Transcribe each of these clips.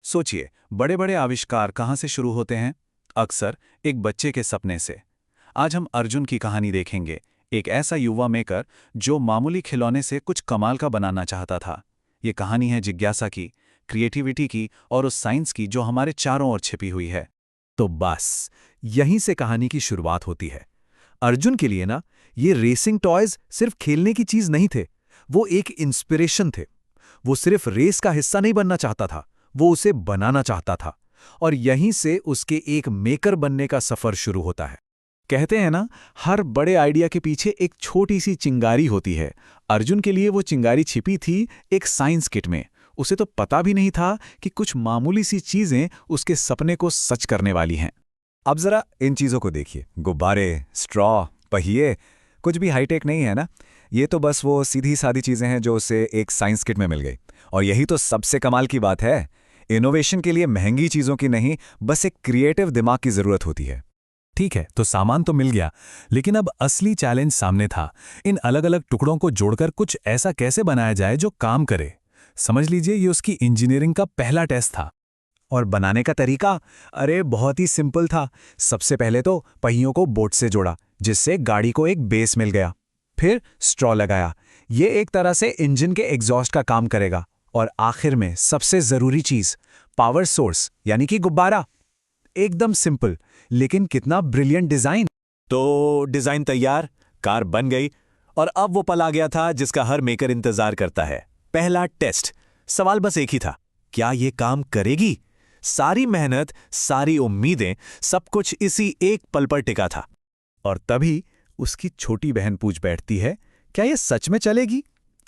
सोचिए, बड़े बड़े आविष्कार कहाँ से शुरू होते हैं? अक्सर एक बच्चे के सपने से। आज हम अर्जुन की कहानी देखेंगे, एक ऐसा युवा मेकर जो मामूली खिलौने से कुछ कमाल का बनाना चाहता था। ये कहानी है जिज्ञासा की, क्रिएटिविटी की और उस साइंस की जो हमारे चारों ओर छिपी हुई है। तो बस यहीं से कहानी की शुरुआत होती है। अर्जुन के लिए ना, ये रेसिंग टॉयज सिर्फ खेलने की चीज नहीं थे, वो एक इंस्पिरेशन थे। वो सिर्फ रेस का हिस्सा नहीं बनना चाहता था, वो उसे बनाना चाहता था। और यहीं से उसके एक मेकर बनने का सफर शुरू होता है। कहते हैं ना, हर बड़े आइडिया के पीछे एक छोटी सी चिंगारी होती है। अर्जुन के लिए वो चिंगारी छिपी थी एक साइंस किट में। उसे तो पता भी नहीं था कि कुछ मामूली सी चीजें उसके सपने को सच करने वाली हैं। अब जरा इन चीजों को देखिए, गुब्बारे, स्ट्रॉ, पहिए, कुछ भी हाईटेक नहीं है ना। ये तो बस वो सीधी सादी चीजें हैं जो उसे एक साइंस किट में मिल गई। और यही तो सबसे कमाल की बात है। इनोवेशन के लिए महंगी चीजों की नहीं, बस एक क्रिएटिव दिमाग की जरूरत होती है। ठीक है, तो सामान तो मिल गया, लेकिन अब असली चैलेंज सामने था। इन अलग अलग टुकड़ों को जोड़कर कुछ ऐसा कैसे बनाया जाए जो काम करे। समझ लीजिए, ये उसकी इंजीनियरिंग का पहला टेस्ट था। और बनाने का तरीका, अरे बहुत ही सिंपल था। सबसे पहले तो पहियों को बोट से जोड़ा, जिससे गाड़ी को एक बेस मिल गया। फिर स्ट्रॉ लगाया, ये एक तरह से इंजन के एग्जॉस्ट का काम करेगा। और आखिर में सबसे जरूरी चीज, पावर सोर्स यानी कि गुब्बारा। एकदम सिंपल, लेकिन कितना ब्रिलियंट डिजाइन। तो डिजाइन तैयार, कार बन गई, और अब वो पल आ गया था जिसका हर मेकर इंतजार करता है। पहला टेस्ट। सवाल बस एक ही था, क्या ये काम करेगी? सारी मेहनत, सारी उम्मीदें, सब कुछ इसी एक पल पर टिका था। और तभी उसकी छोटी बहन पूछ बैठती है, क्या ये सच में चलेगी?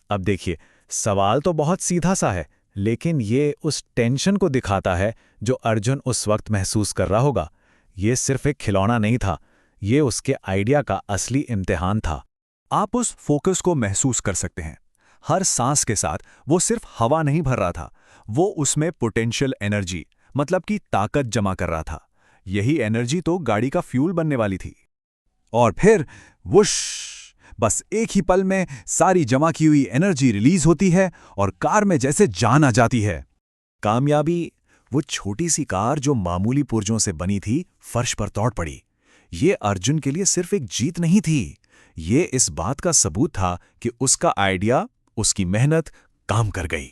अब देखिए, सवाल तो बहुत सीधा सा है, लेकिन ये उस टेंशन को दिखाता है जो अर्जुन उस वक्त महसूस कर रहा होगा। ये सिर्फ एक खिलौना नहीं था, ये उसके आइडिया का असली इम्तिहान था। आप उस फोकस को महसूस कर सकते हैं। हर सांस के साथ वो सिर्फ हवा नहीं भर रहा था, वो उसमें पोटेंशियल एनर्जी, मतलब कि ताकत जमा कर रहा था। यही एनर्जी तो गाड़ी का फ्यूल बनने वाली थी। और फिर वुश, बस एक ही पल में सारी जमा की हुई एनर्जी रिलीज होती है और कार में जैसे जान आ जाती है। कामयाबी। वो छोटी सी कार जो मामूली पुर्जों से बनी थी, फर्श पर तोड़ पड़ी। ये अर्जुन के लिए सिर्फ एक जीत नहीं थी, ये इस बात का सबूत था कि उसका आइडिया, उसकी मेहनत काम कर गई।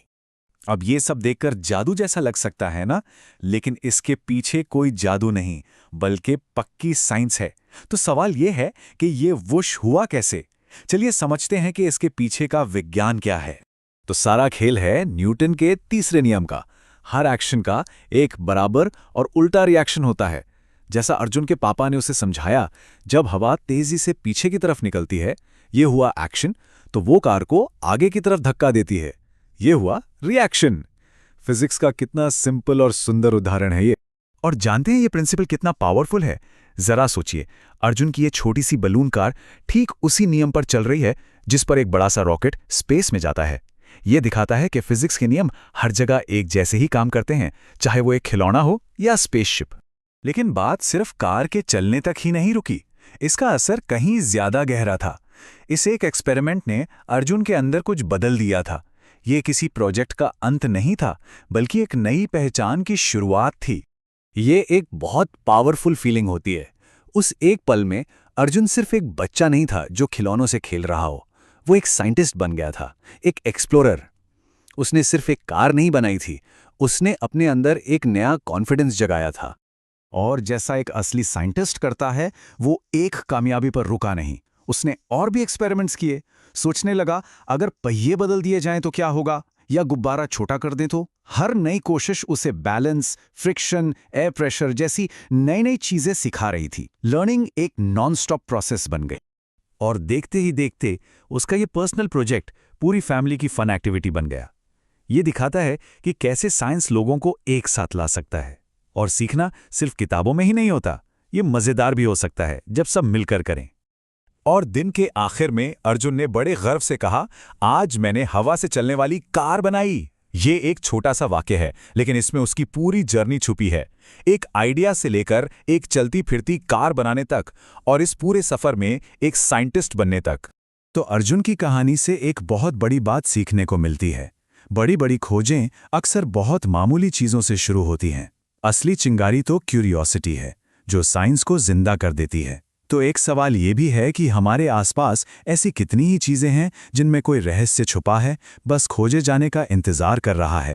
अब ये सब देखकर जादू जैसा लग सकता है ना, लेकिन इसके पीछे कोई जादू नहीं, बल्कि पक्की साइंस है। तो सवाल ये है कि ये वुश हुआ कैसे? चलिए समझते हैं कि इसके पीछे का विज्ञान क्या है। तो सारा खेल है न्यूटन के तीसरे नियम का। हर एक्शन का एक बराबर और उल्टा रिएक्शन होता है। जैसा अर्जुन के पापा ने उसे समझाया, जब हवा तेजी से पीछे की तरफ निकलती है, ये हुआ एक्शन, तो वो कार को आगे की तरफ धक्का देती है, ये हुआ रिएक्शन। फिजिक्स का कितना सिंपल और सुंदर उदाहरण है ये। और जानते हैं ये प्रिंसिपल कितना पावरफुल है? जरा सोचिए, अर्जुन की ये छोटी सी बलून कार ठीक उसी नियम पर चल रही है जिस पर एक बड़ा सा रॉकेट स्पेस में जाता है। ये दिखाता है कि फिजिक्स के नियम हर जगह एक जैसे ही काम करते हैं, चाहे वो एक खिलौना हो या स्पेसशिप। लेकिन बात सिर्फ कार के चलने तक ही नहीं रुकी, इसका असर कहीं ज्यादा गहरा था। इस एक एक्सपेरिमेंट ने अर्जुन के अंदर कुछ बदल दिया था। ये किसी प्रोजेक्ट का अंत नहीं था, बल्कि एक नई पहचान की शुरुआत थी। ये एक बहुत पावरफुल फीलिंग होती है। उस एक पल में अर्जुन सिर्फ एक बच्चा नहीं था जो खिलौनों से खेल रहा हो, वो एक साइंटिस्ट बन गया था, एक एक्सप्लोरर। उसने सिर्फ एक कार नहीं बनाई थी, उसने अपने अंदर एक नया कॉन्फिडेंस जगाया था। और जैसा एक असली साइंटिस्ट करता है, वो एक कामयाबी पर रुका नहीं, उसने और भी एक्सपेरिमेंट्स किए। सोचने लगा, अगर पहिए बदल दिए जाएं तो क्या होगा, या गुब्बारा छोटा कर दें तो। हर नई कोशिश उसे बैलेंस, फ्रिक्शन, एयर प्रेशर जैसी नई नई चीजें सिखा रही थी। लर्निंग एक नॉन स्टॉप प्रोसेस बन गई। और देखते ही देखते उसका ये पर्सनल प्रोजेक्ट पूरी फैमिली की फन एक्टिविटी बन गया। ये दिखाता है कि कैसे साइंस लोगों को एक साथ ला सकता है। और सीखना सिर्फ किताबों में ही नहीं होता, ये मजेदार भी हो सकता है जब सब मिलकर करें। और दिन के आखिर में अर्जुन ने बड़े गर्व से कहा, आज मैंने हवा से चलने वाली कार बनाई। ये एक छोटा सा वाक्य है, लेकिन इसमें उसकी पूरी जर्नी छुपी है। एक आइडिया से लेकर एक चलती फिरती कार बनाने तक, और इस पूरे सफर में एक साइंटिस्ट बनने तक। तो अर्जुन की कहानी से एक बहुत बड़ी बात सीखने को मिलती है। बड़ी बड़ी खोजें अक्सर बहुत मामूली चीज़ों से शुरू होती हैं। असली चिंगारी तो क्यूरियोसिटी है, जो साइंस को जिंदा कर देती है। तो एक सवाल ये भी है कि हमारे आसपास ऐसी कितनी ही चीज़ें हैं जिनमें कोई रहस्य छुपा है, बस खोजे जाने का इंतज़ार कर रहा है।